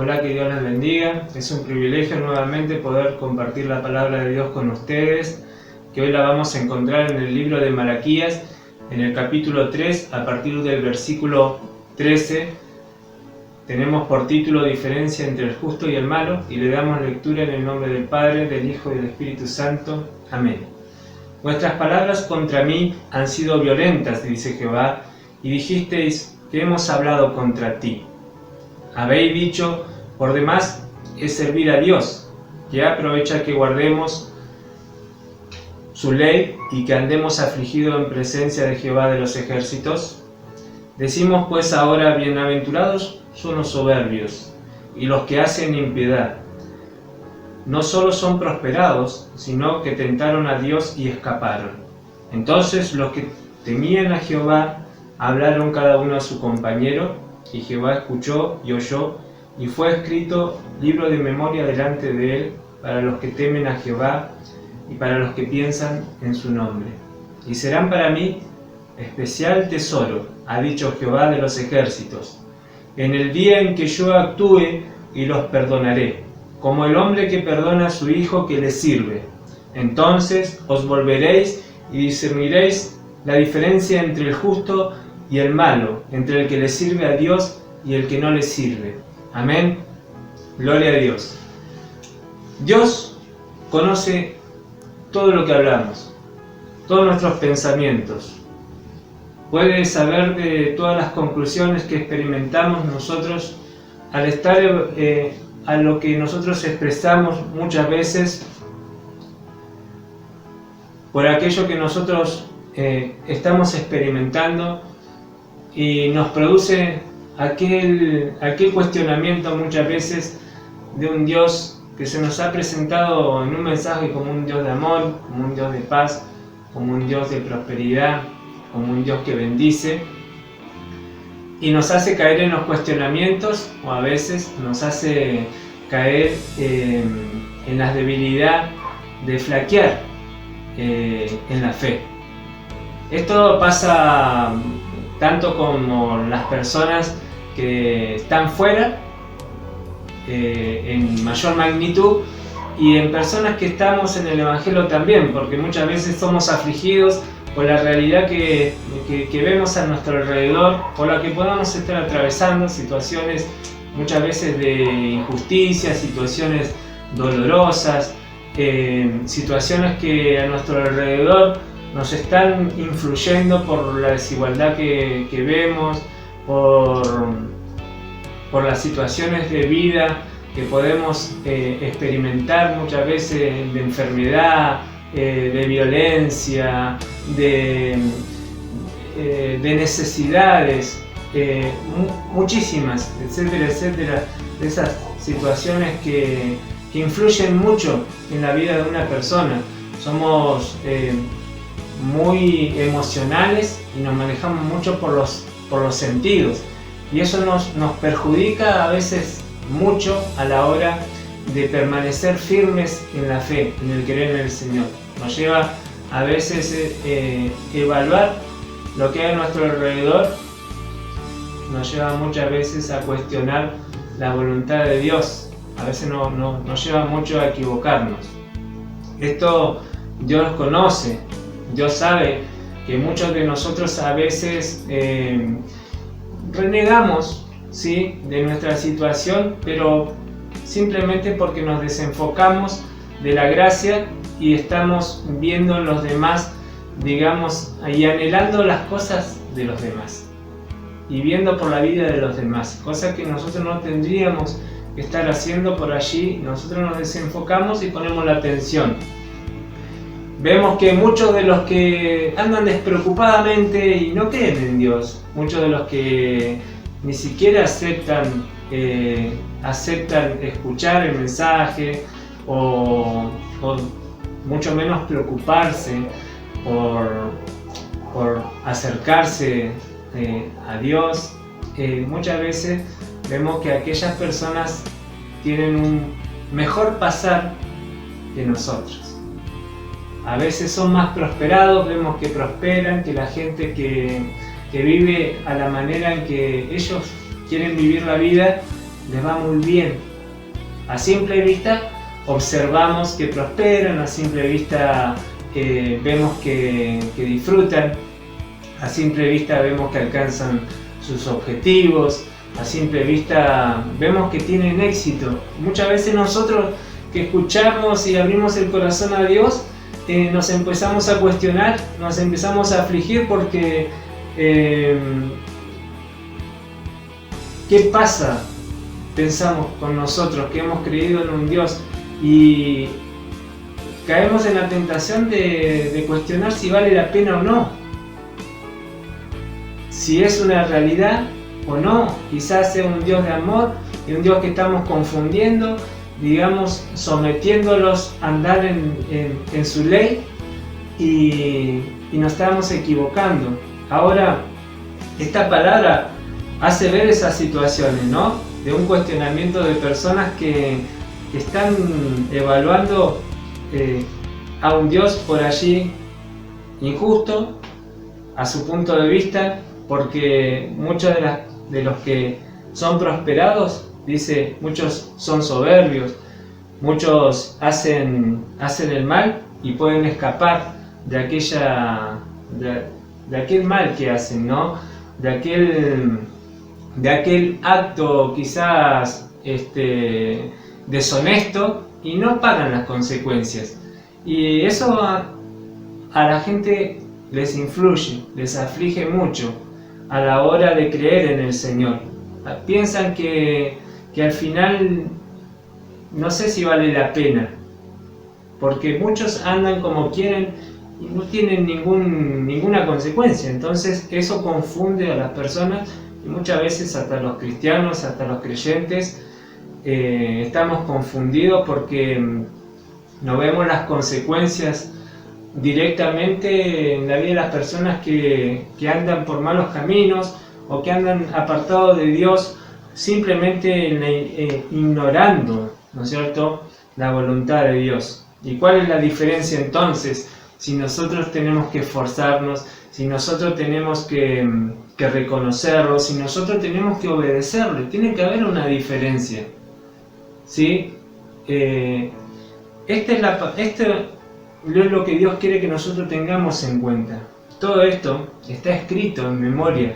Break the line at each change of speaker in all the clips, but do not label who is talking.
Hola, que Dios les bendiga. Es un privilegio nuevamente poder compartir la palabra de Dios con ustedes, que hoy la vamos a encontrar en el libro de Malaquías, en el capítulo 3, a partir del versículo 13. Tenemos por título Diferencia entre el justo y el malo, y le damos lectura en el nombre del Padre, del Hijo y del Espíritu Santo. Amén. Vuestras palabras contra mí han sido violentas, dice Jehová, y dijisteis que hemos hablado contra ti. Habéis dicho, por demás es servir a Dios, que aprovecha que guardemos su ley y que andemos afligidos en presencia de Jehová de los ejércitos. Decimos pues ahora, bienaventurados son los soberbios y los que hacen impiedad. No solo son prosperados, sino que tentaron a Dios y escaparon. Entonces los que temían a Jehová hablaron cada uno a su compañero, y Jehová escuchó y oyó, y fue escrito libro de memoria delante de él para los que temen a Jehová y para los que piensan en su nombre. Y serán para mí especial tesoro, ha dicho Jehová de los ejércitos, en el día en que yo actúe y los perdonaré, como el hombre que perdona a su hijo que le sirve. Entonces os volveréis y discerniréis la diferencia entre el justo y el malo, entre el que le sirve a Dios y el que no le sirve. Amén. Gloria a Dios. Dios conoce todo lo que hablamos, todos nuestros pensamientos. Puede saber de todas las conclusiones que experimentamos nosotros al estar a lo que nosotros expresamos muchas veces por aquello que nosotros estamos experimentando, y nos produce aquel cuestionamiento muchas veces de un Dios que se nos ha presentado en un mensaje como un Dios de amor, como un Dios de paz, como un Dios de prosperidad, como un Dios que bendice, y nos hace caer en los cuestionamientos, o a veces nos hace caer en la debilidad de flaquear en la fe. Esto pasa tanto como las personas que están fuera, en mayor magnitud, y en personas que estamos en el Evangelio también, porque muchas veces somos afligidos por la realidad que vemos a nuestro alrededor, por la que podamos estar atravesando, situaciones muchas veces de injusticia, situaciones dolorosas, situaciones que a nuestro alrededor nos están influyendo por la desigualdad que vemos, por las situaciones de vida que podemos experimentar muchas veces, de enfermedad, de violencia, de necesidades, muchísimas, etcétera, etcétera, de esas situaciones que influyen mucho en la vida de una persona. Somos muy emocionales y nos manejamos mucho por los sentidos, y eso nos perjudica a veces mucho a la hora de permanecer firmes en la fe, en el creer en el Señor. Nos lleva a veces evaluar lo que hay a nuestro alrededor, nos lleva muchas veces a cuestionar la voluntad de Dios, a veces nos lleva mucho a equivocarnos. Esto Dios conoce. Dios sabe que muchos de nosotros a veces renegamos, ¿sí?, de nuestra situación, pero simplemente porque nos desenfocamos de la gracia y estamos viendo en los demás, digamos, y anhelando las cosas de los demás y viendo por la vida de los demás, cosas que nosotros no tendríamos que estar haciendo por allí. Nosotros nos desenfocamos y ponemos la atención. Vemos que muchos de los que andan despreocupadamente y no creen en Dios, muchos de los que ni siquiera aceptan escuchar el mensaje, o mucho menos preocuparse por acercarse a Dios, muchas veces vemos que aquellas personas tienen un mejor pasar que nosotros. A veces son más prosperados, vemos que prosperan, que la gente que vive a la manera en que ellos quieren vivir la vida, les va muy bien. A simple vista observamos que prosperan, a simple vista vemos que disfrutan, a simple vista vemos que alcanzan sus objetivos, a simple vista vemos que tienen éxito. Muchas veces nosotros que escuchamos y abrimos el corazón a Dios, nos empezamos a cuestionar, nos empezamos a afligir porque ¿qué pasa? Pensamos con nosotros que hemos creído en un Dios y caemos en la tentación de cuestionar si vale la pena o no, si es una realidad o no. Quizás sea un Dios de amor y un Dios que estamos confundiendo, digamos, sometiéndolos a andar en su ley y nos estamos equivocando. Ahora, esta palabra hace ver esas situaciones, ¿no? De un cuestionamiento de personas que están evaluando a un Dios por allí injusto, a su punto de vista, porque muchos de los que son prosperados, dice, muchos son soberbios, muchos hacen el mal y pueden escapar de aquel mal que hacen, ¿no? De aquel acto quizás deshonesto y no pagan las consecuencias. Y eso a la gente les influye, les aflige mucho a la hora de creer en el Señor. Piensan que al final no sé si vale la pena, porque muchos andan como quieren y no tienen ninguna consecuencia. Entonces eso confunde a las personas y muchas veces hasta los cristianos, hasta los creyentes, estamos confundidos porque no vemos las consecuencias directamente en la vida de las personas que andan por malos caminos o que andan apartados de Dios, simplemente ignorando, ¿no es cierto?, la voluntad de Dios. ¿Y cuál es la diferencia entonces? Si nosotros tenemos que esforzarnos, si nosotros tenemos que reconocerlo, si nosotros tenemos que obedecerlo, tiene que haber una diferencia, ¿sí? Esto es lo que Dios quiere que nosotros tengamos en cuenta. Todo esto está escrito en memoria,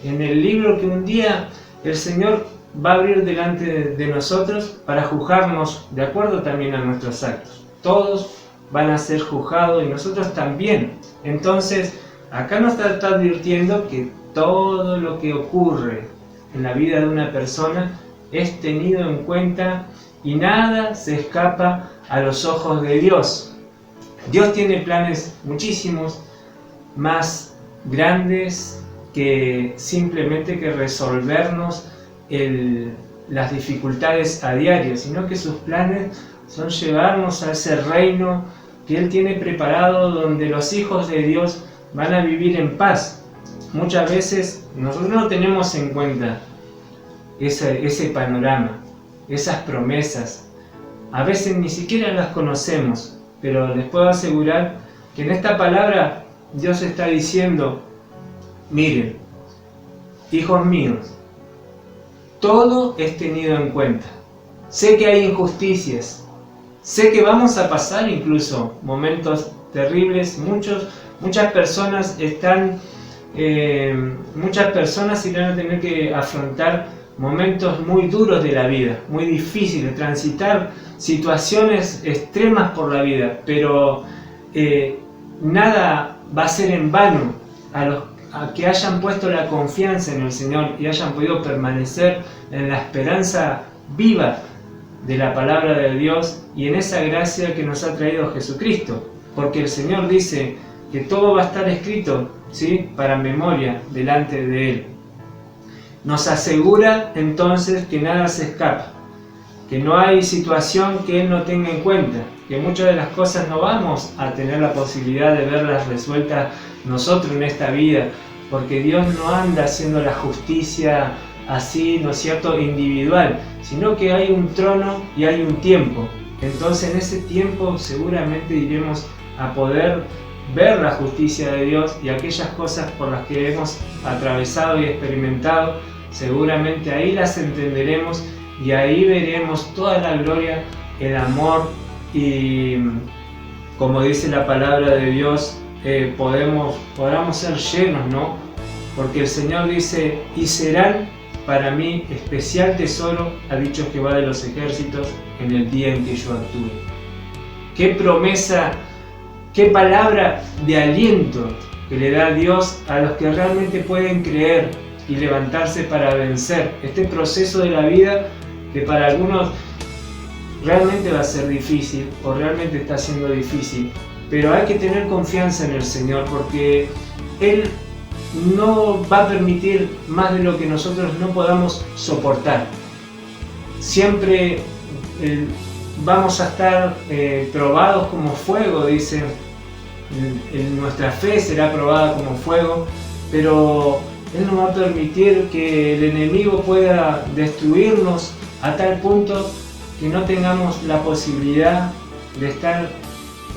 en el libro que un día el Señor va a abrir delante de nosotros para juzgarnos de acuerdo también a nuestros actos. Todos van a ser juzgados y nosotros también. Entonces, acá nos está advirtiendo que todo lo que ocurre en la vida de una persona es tenido en cuenta y nada se escapa a los ojos de Dios. Dios tiene planes muchísimos más grandes que simplemente que resolvernos las dificultades a diario, sino que sus planes son llevarnos a ese reino que Él tiene preparado, donde los hijos de Dios van a vivir en paz. Muchas veces nosotros no tenemos en cuenta ese panorama, esas promesas. A veces ni siquiera las conocemos, pero les puedo asegurar que en esta palabra Dios está diciendo: miren, hijos míos, todo es tenido en cuenta. Sé que hay injusticias, sé que vamos a pasar incluso momentos terribles. Muchas personas irán a tener que afrontar momentos muy duros de la vida, muy difíciles, transitar situaciones extremas por la vida, pero nada va a ser en vano a que hayan puesto la confianza en el Señor y hayan podido permanecer en la esperanza viva de la palabra de Dios y en esa gracia que nos ha traído Jesucristo, porque el Señor dice que todo va a estar escrito, ¿sí?, para memoria delante de Él. Nos asegura entonces que nada se escapa, que no hay situación que Él no tenga en cuenta, que muchas de las cosas no vamos a tener la posibilidad de verlas resueltas nosotros en esta vida, porque Dios no anda haciendo la justicia así, ¿no es cierto?, individual, sino que hay un trono y hay un tiempo. Entonces en ese tiempo seguramente iremos a poder ver la justicia de Dios y aquellas cosas por las que hemos atravesado y experimentado, seguramente ahí las entenderemos y ahí veremos toda la gloria, el amor y, como dice la palabra de Dios, podamos ser llenos, ¿no? Porque el Señor dice, y serán para mí especial tesoro, ha dicho Jehová de los ejércitos, en el día en que yo actúe. Qué promesa, qué palabra de aliento que le da Dios a los que realmente pueden creer y levantarse para vencer este proceso de la vida, que para algunos realmente va a ser difícil o realmente está siendo difícil, pero hay que tener confianza en el Señor, porque Él no va a permitir más de lo que nosotros no podamos soportar. Siempre vamos a estar probados como fuego, dice, nuestra fe será probada como fuego, pero Él no va a permitir que el enemigo pueda destruirnos a tal punto que no tengamos la posibilidad de estar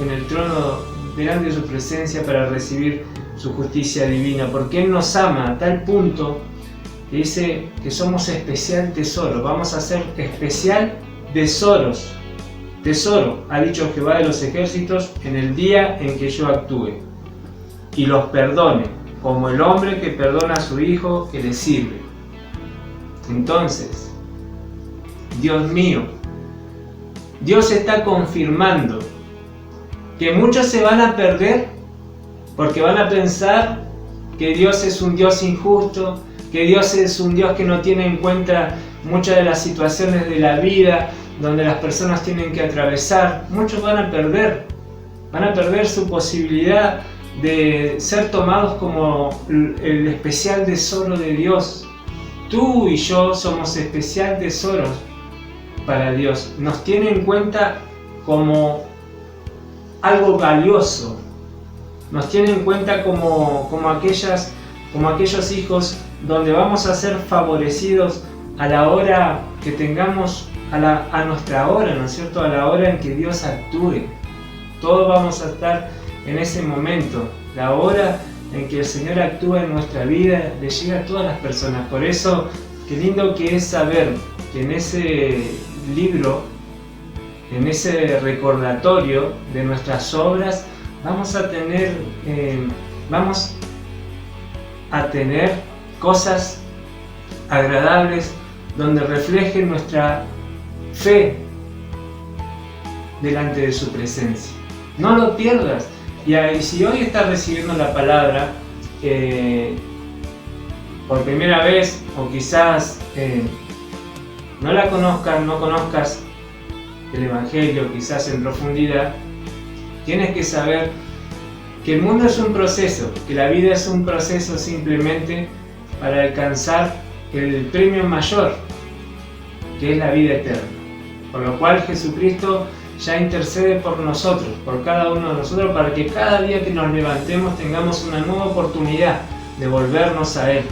en el trono delante de su presencia para recibir su justicia divina, porque Él nos ama a tal punto que dice que somos especial tesoro, vamos a ser especial tesoros. Tesoro, ha dicho Jehová de los ejércitos, en el día en que yo actúe y los perdone, como el hombre que perdona a su hijo que le sirve. Entonces, Dios mío, Dios está confirmando que muchos se van a perder porque van a pensar que Dios es un Dios injusto, que Dios es un Dios que no tiene en cuenta muchas de las situaciones de la vida donde las personas tienen que atravesar. Muchos van a perder su posibilidad de ser tomados como el especial tesoro de Dios. Tú y yo somos especial tesoros para Dios. Nos tiene en cuenta como algo valioso. Nos tiene en cuenta como aquellos hijos donde vamos a ser favorecidos a la hora que tengamos, a nuestra hora, ¿no es cierto? A la hora en que Dios actúe. Todos vamos a estar en ese momento. La hora en que el Señor actúa en nuestra vida le llega a todas las personas. Por eso, qué lindo que es saber que en ese libro, en ese recordatorio de nuestras obras, vamos a tener cosas agradables donde reflejen nuestra fe delante de su presencia. No lo pierdas. Y si hoy estás recibiendo la palabra por primera vez, o quizás no la conozcas, no conozcas el Evangelio quizás en profundidad, tienes que saber que el mundo es un proceso, que la vida es un proceso simplemente para alcanzar el premio mayor, que es la vida eterna. Por lo cual Jesucristo ya intercede por nosotros, por cada uno de nosotros, para que cada día que nos levantemos tengamos una nueva oportunidad de volvernos a Él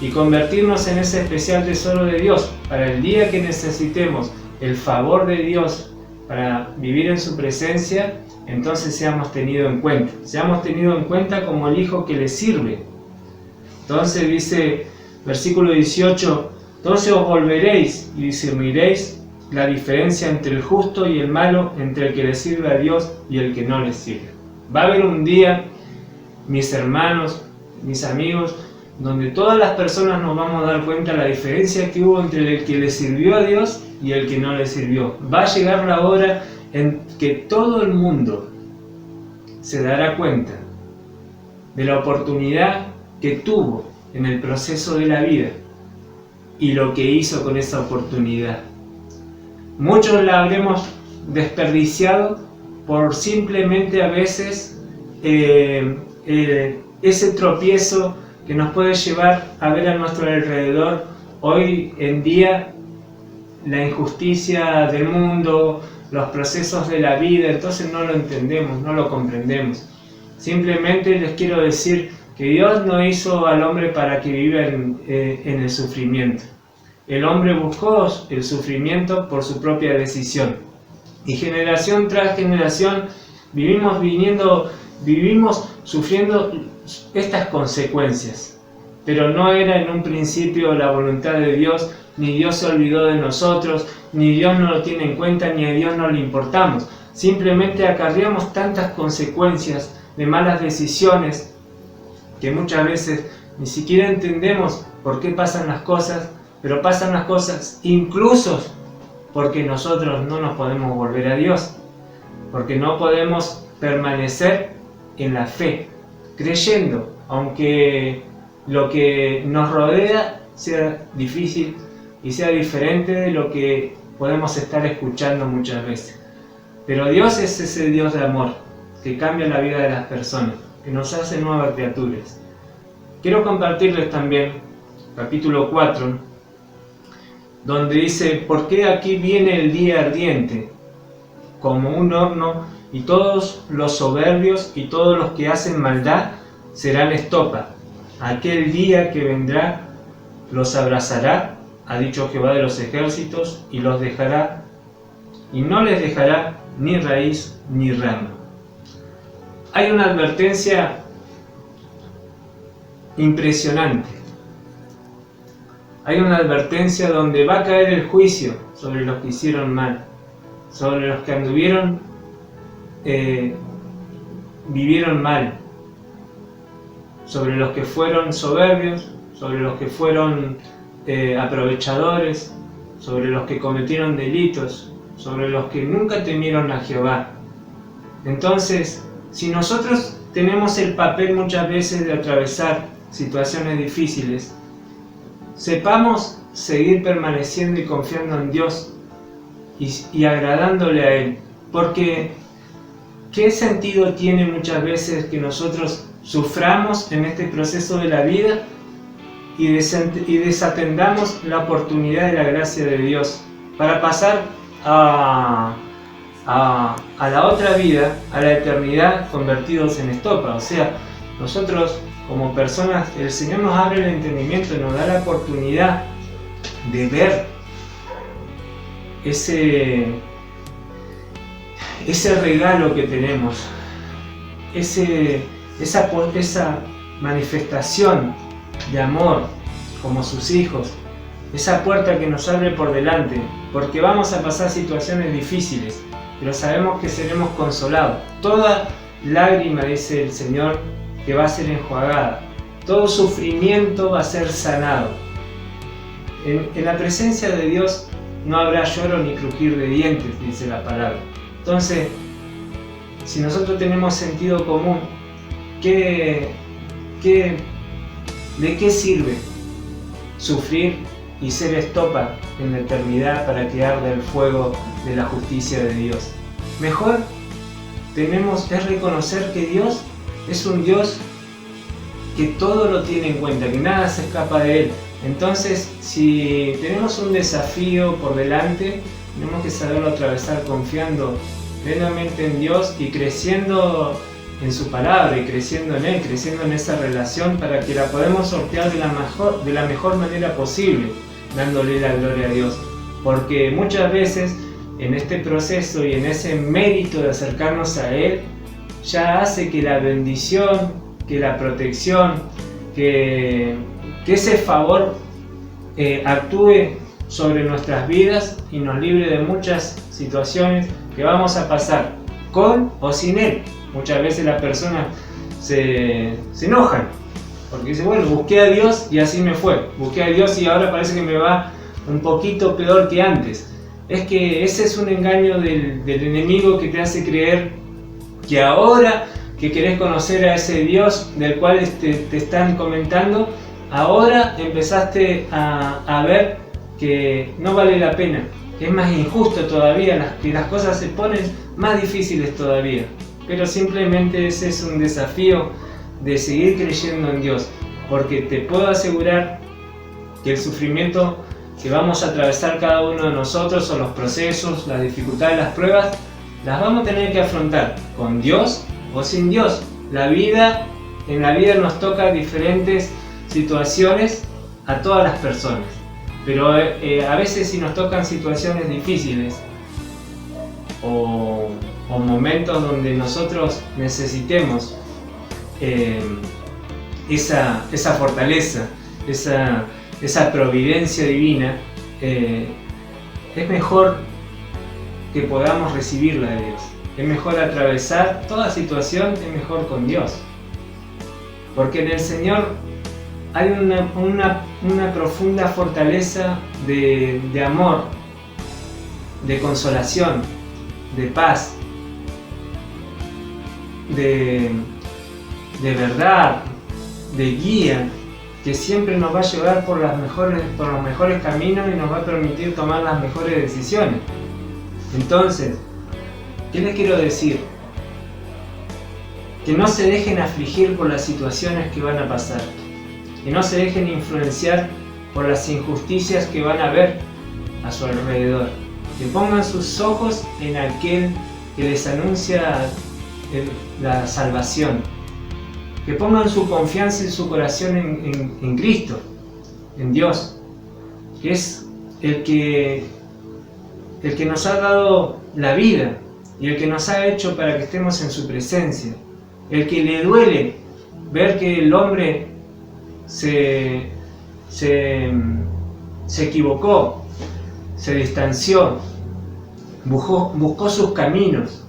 y convertirnos en ese especial tesoro de Dios, para el día que necesitemos el favor de Dios para vivir en su presencia, entonces seamos tenidos en cuenta como el hijo que le sirve. Entonces dice, versículo 18, entonces os volveréis y discerniréis la diferencia entre el justo y el malo, entre el que le sirve a Dios y el que no le sirve. Va a haber un día, mis hermanos, mis amigos, donde todas las personas nos vamos a dar cuenta de la diferencia que hubo entre el que le sirvió a Dios y el que no le sirvió. Va a llegar la hora en que todo el mundo se dará cuenta de la oportunidad que tuvo en el proceso de la vida y lo que hizo con esa oportunidad. Muchos la habremos desperdiciado por simplemente a veces ese tropiezo que nos puede llevar a ver a nuestro alrededor hoy en día la injusticia del mundo, los procesos de la vida. Entonces no lo entendemos, no lo comprendemos. Simplemente les quiero decir que Dios no hizo al hombre para que viva en el sufrimiento. El hombre buscó el sufrimiento por su propia decisión. Y generación tras generación vivimos sufriendo estas consecuencias. pero no era en un principio la voluntad de Dios, ni Dios se olvidó de nosotros, ni Dios no lo tiene en cuenta, ni a Dios no le importamos. Simplemente acarreamos tantas consecuencias de malas decisiones que muchas veces ni siquiera entendemos por qué pasan las cosas, pero pasan las cosas incluso porque nosotros no nos podemos volver a Dios, porque no podemos permanecer en la fe, creyendo, aunque lo que nos rodea sea difícil y sea diferente de lo que podemos estar escuchando muchas veces. Pero Dios es ese Dios de amor que cambia la vida de las personas, que nos hace nuevas criaturas. Quiero compartirles también capítulo 4, donde dice: ¿por qué aquí viene el día ardiente como un horno, y todos los soberbios y todos los que hacen maldad serán estopa? Aquel día que vendrá los abrazará, ha dicho Jehová de los ejércitos, y los dejará, y no les dejará ni raíz ni rama. Hay una advertencia impresionante. Hay una advertencia donde va a caer el juicio sobre los que hicieron mal, sobre los que anduvieron, vivieron mal, sobre los que fueron soberbios, sobre los que fueron aprovechadores, sobre los que cometieron delitos, sobre los que nunca temieron a Jehová. Entonces, si nosotros tenemos el papel muchas veces de atravesar situaciones difíciles, sepamos seguir permaneciendo y confiando en Dios y agradándole a Él, porque ¿qué sentido tiene muchas veces que nosotros suframos en este proceso de la vida y desatendamos la oportunidad de la gracia de Dios para pasar a la otra vida, a la eternidad, convertidos en estopa? O sea, nosotros como personas, el Señor nos abre el entendimiento y nos da la oportunidad de ver ese regalo que tenemos, esa manifestación de amor como sus hijos, esa puerta que nos abre por delante, porque vamos a pasar situaciones difíciles, pero sabemos que seremos consolados. Toda lágrima, dice el Señor, que va a ser enjuagada, todo sufrimiento va a ser sanado. En la presencia de Dios no habrá lloro ni crujir de dientes, dice la palabra. Entonces, si nosotros tenemos sentido común, ¿de qué sirve sufrir y ser estopa en la eternidad para que arde el fuego de la justicia de Dios? Mejor es reconocer que Dios es un Dios que todo lo tiene en cuenta, que nada se escapa de Él. Entonces, si tenemos un desafío por delante, tenemos que saberlo atravesar confiando plenamente en Dios y creciendo en su palabra y creciendo en Él, creciendo en esa relación para que la podamos sortear de la mejor manera posible, dándole la gloria a Dios. Porque muchas veces en este proceso y en ese mérito de acercarnos a Él, ya hace que la bendición, que la protección, que ese favor actúe sobre nuestras vidas y nos libre de muchas situaciones que vamos a pasar con o sin Él. Muchas veces las personas se enojan porque dicen: bueno, busqué a Dios y así me fue, busqué a Dios y ahora parece que me va un poquito peor que antes. Es que ese es un engaño del enemigo que te hace creer que ahora que querés conocer a ese Dios del cual te están comentando, ahora empezaste a ver que no vale la pena, que es más injusto todavía, que las cosas se ponen más difíciles todavía. Pero simplemente ese es un desafío de seguir creyendo en Dios, porque te puedo asegurar que el sufrimiento que vamos a atravesar cada uno de nosotros, o los procesos, las dificultades, las pruebas, las vamos a tener que afrontar con Dios o sin Dios. En la vida nos toca diferentes situaciones a todas las personas, pero a veces si nos tocan situaciones difíciles o momentos donde nosotros necesitemos esa fortaleza, esa providencia divina, es mejor que podamos recibirla de Dios. Es mejor atravesar toda situación, es mejor con Dios. Porque en el Señor hay una profunda fortaleza de amor, de consolación, de paz, de verdad, de guía, que siempre nos va a llevar por los mejores caminos y nos va a permitir tomar las mejores decisiones. Entonces, ¿qué les quiero decir? Que no se dejen afligir por las situaciones que van a pasar, que no se dejen influenciar por las injusticias que van a ver a su alrededor, que pongan sus ojos en aquel que les anuncia la salvación, que pongan su confianza y su corazón en Cristo, en Dios, que es el que nos ha dado la vida y el que nos ha hecho para que estemos en su presencia, el que le duele ver que el hombre se equivocó, se distanció, buscó sus caminos,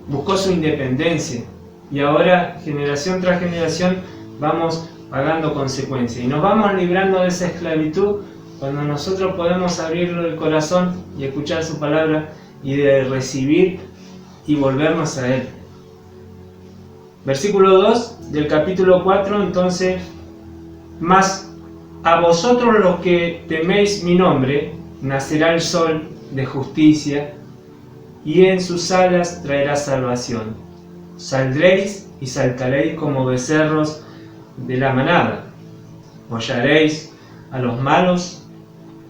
buscó su independencia, y ahora generación tras generación vamos pagando consecuencias y nos vamos librando de esa esclavitud cuando nosotros podemos abrir el corazón y escuchar su palabra y de recibir y volvernos a Él. Versículo 2 del capítulo 4, entonces: mas a vosotros los que teméis mi nombre, nacerá el sol de justicia, y en sus alas traerá salvación. Saldréis y saltaréis como becerros de la manada. Hollaréis a los malos,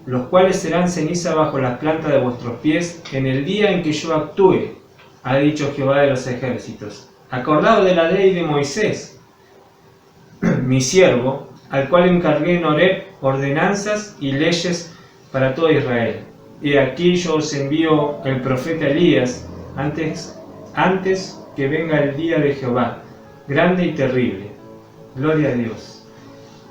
los cuales serán ceniza bajo las plantas de vuestros pies en el día en que yo actúe, ha dicho Jehová de los ejércitos. Acordado de la ley de Moisés, mi siervo, al cual encargué en Horeb ordenanzas y leyes para todo Israel. Y aquí yo os envío el profeta Elías antes que venga el día de Jehová, grande y terrible. Gloria a Dios.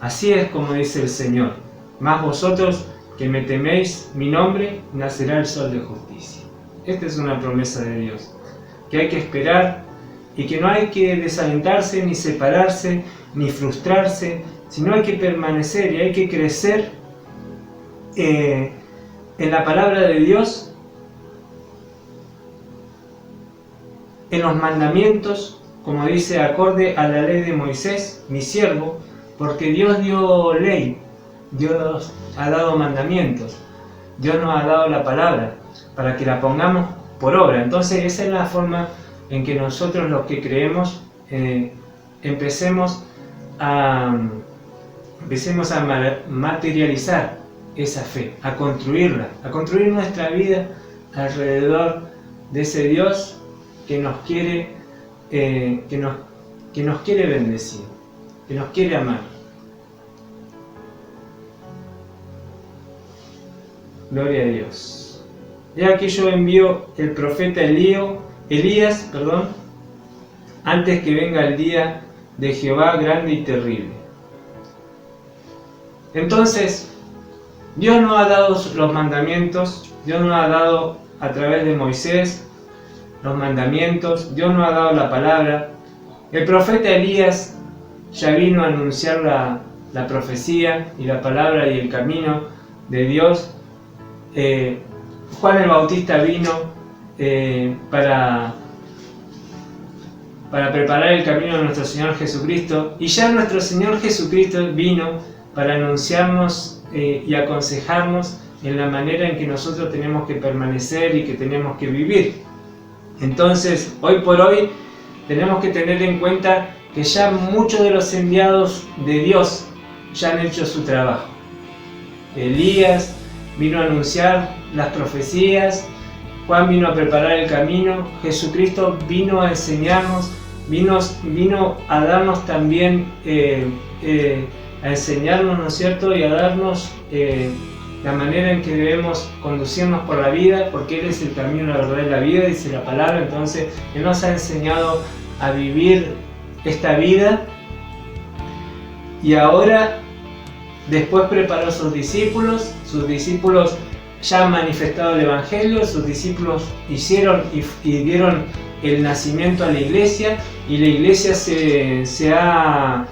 Así es como dice el Señor: mas vosotros que me teméis mi nombre, nacerá el sol de justicia. Esta es una promesa de Dios, que hay que esperar y que no hay que desalentarse, ni separarse, ni frustrarse, sino hay que permanecer y hay que crecer en la palabra de Dios, en los mandamientos, como dice, acorde a la ley de Moisés, mi siervo, porque Dios dio ley, Dios ha dado mandamientos, Dios nos ha dado la palabra para que la pongamos por obra. Entonces esa es la forma en que nosotros, los que creemos, empecemos a materializar esa fe, a construir nuestra vida alrededor de ese Dios que nos quiere bendecir, que nos quiere amar. Gloria a Dios. Y aquí yo envío el profeta Elías, antes que venga el día de Jehová grande y terrible. Entonces, Dios nos ha dado los mandamientos, Dios nos ha dado a través de Moisés los mandamientos, Dios nos ha dado la palabra. El profeta Elías ya vino a anunciar la profecía y la palabra y el camino de Dios. Juan el Bautista vino para preparar el camino de nuestro Señor Jesucristo, y ya nuestro Señor Jesucristo vino para anunciarnos y aconsejarnos en la manera en que nosotros tenemos que permanecer y que tenemos que vivir. Entonces, hoy por hoy, tenemos que tener en cuenta que ya muchos de los enviados de Dios ya han hecho su trabajo. Elías vino a anunciar las profecías, Juan vino a preparar el camino, Jesucristo vino a enseñarnos, vino a darnos también, a enseñarnos, ¿no es cierto?, y a darnos la manera en que debemos conducirnos por la vida, porque Él es el camino, la verdad y la vida, dice la palabra. Entonces Él nos ha enseñado a vivir esta vida y ahora después preparó sus discípulos ya han manifestado el Evangelio, sus discípulos hicieron y dieron el nacimiento a la iglesia, y la iglesia se ha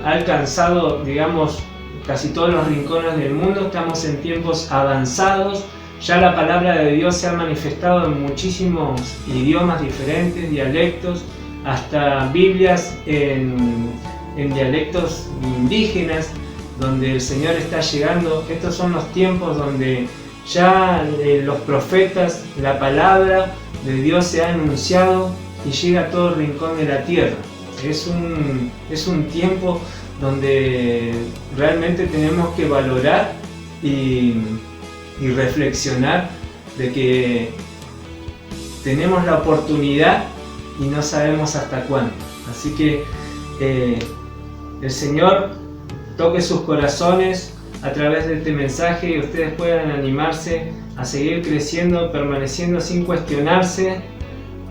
alcanzado, digamos, casi todos los rincones del mundo. Estamos en tiempos avanzados, ya la palabra de Dios se ha manifestado en muchísimos idiomas diferentes, dialectos, hasta Biblias en dialectos indígenas, donde el Señor está llegando. Estos son los tiempos donde ya los profetas, la palabra de Dios se ha anunciado y llega a todo rincón de la tierra. Es un tiempo donde realmente tenemos que valorar y reflexionar de que tenemos la oportunidad y no sabemos hasta cuándo. Así que el Señor toque sus corazones a través de este mensaje y ustedes puedan animarse a seguir creciendo, permaneciendo sin cuestionarse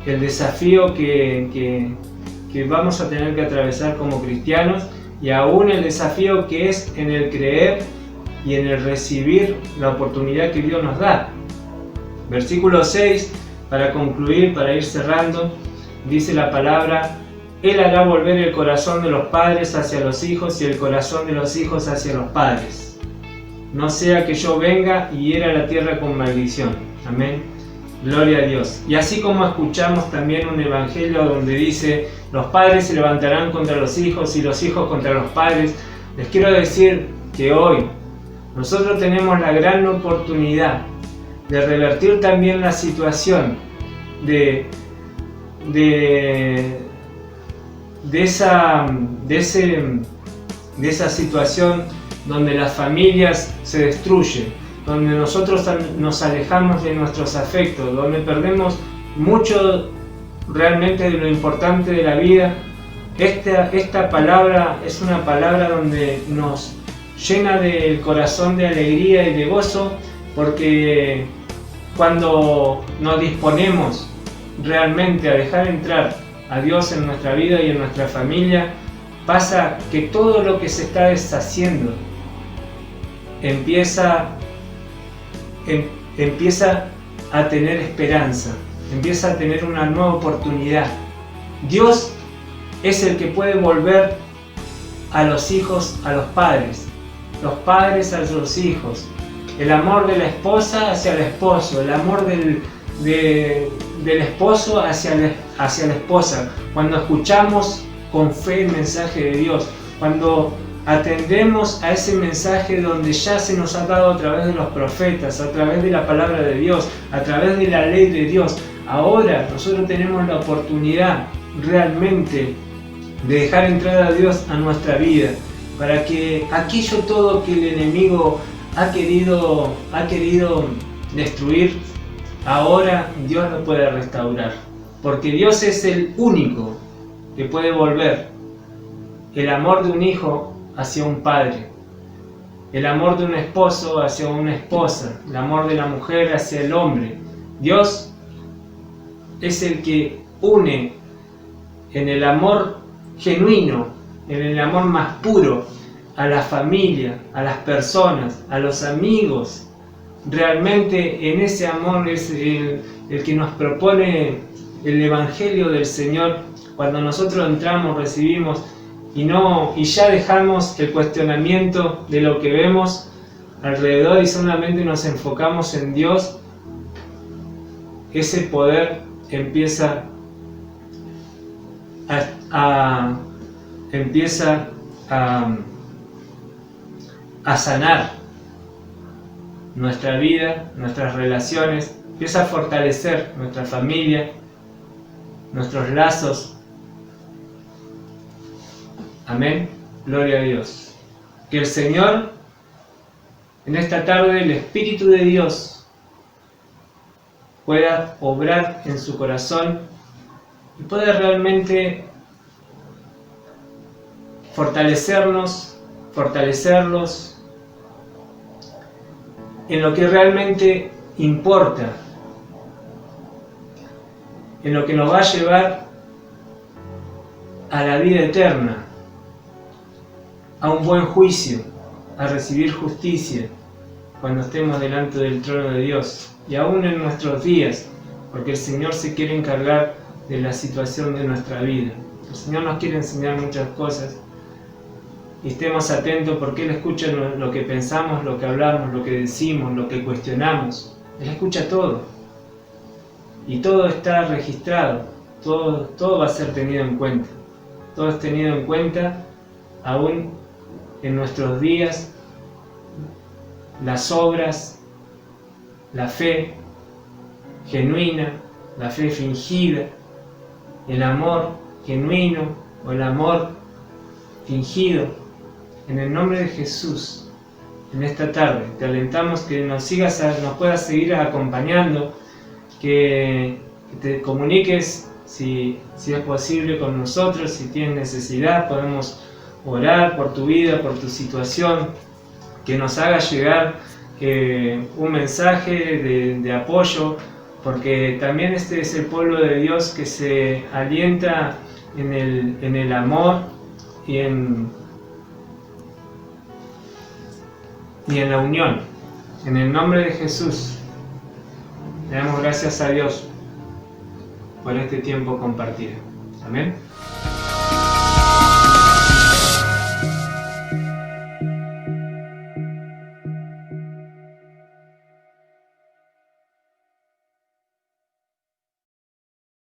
el desafío que vamos a tener que atravesar como cristianos, y aún el desafío que es en el creer y en el recibir la oportunidad que Dios nos da. Versículo 6, para concluir, para ir cerrando, dice la palabra: Él hará volver el corazón de los padres hacia los hijos y el corazón de los hijos hacia los padres. No sea que yo venga y hiera la tierra con maldición. Amén. Gloria a Dios. Y así como escuchamos también un evangelio donde dice: los padres se levantarán contra los hijos y los hijos contra los padres, les quiero decir que hoy nosotros tenemos la gran oportunidad de revertir también la situación de esa situación donde las familias se destruyen, donde nosotros nos alejamos de nuestros afectos, donde perdemos mucho realmente de lo importante de la vida. Esta palabra es una palabra donde nos llena del corazón de alegría y de gozo, porque cuando nos disponemos realmente a dejar entrar a Dios en nuestra vida y en nuestra familia, pasa que todo lo que se está deshaciendo empieza a tener esperanza, empieza a tener una nueva oportunidad. Dios es el que puede volver a los hijos a los padres a los hijos, el amor de la esposa hacia el esposo, el amor del esposo hacia la esposa. Cuando escuchamos con fe el mensaje de Dios, cuando atendemos a ese mensaje donde ya se nos ha dado a través de los profetas, a través de la palabra de Dios, a través de la ley de Dios, ahora nosotros tenemos la oportunidad realmente de dejar entrar a Dios a nuestra vida, para que aquello todo que el enemigo ha querido destruir, ahora Dios lo puede restaurar, porque Dios es el único que puede volver el amor de un hijo hacia un padre, el amor de un esposo hacia una esposa, el amor de la mujer hacia el hombre. Dios es el que une en el amor genuino, en el amor más puro, a la familia, a las personas, a los amigos. Realmente en ese amor es el que nos propone el Evangelio del Señor. Cuando nosotros entramos, recibimos y ya dejamos el cuestionamiento de lo que vemos alrededor y solamente nos enfocamos en Dios, ese poder empieza a sanar nuestra vida, nuestras relaciones, empieza a fortalecer nuestra familia, nuestros lazos. Amén. Gloria a Dios. Que el Señor, en esta tarde, el Espíritu de Dios pueda obrar en su corazón y pueda realmente fortalecerlos en lo que realmente importa, en lo que nos va a llevar a la vida eterna. a un buen juicio, a recibir justicia cuando estemos delante del trono de Dios, y aún en nuestros días, porque el Señor se quiere encargar de la situación de nuestra vida. El Señor nos quiere enseñar muchas cosas, y estemos atentos porque Él escucha lo que pensamos, lo que hablamos, lo que decimos, lo que cuestionamos. Él escucha todo, y todo está registrado, todo va a ser tenido en cuenta. Todo es tenido en cuenta aún en nuestros días, las obras, la fe genuina, la fe fingida, el amor genuino o el amor fingido. En el nombre de Jesús, en esta tarde, te alentamos que nos puedas seguir acompañando, que te comuniques si es posible con nosotros, si tienes necesidad, podemos orar por tu vida, por tu situación, que nos haga llegar un mensaje de apoyo, porque también este es el pueblo de Dios que se alienta en el amor y en la unión. En el nombre de Jesús, le damos gracias a Dios por este tiempo compartido. Amén.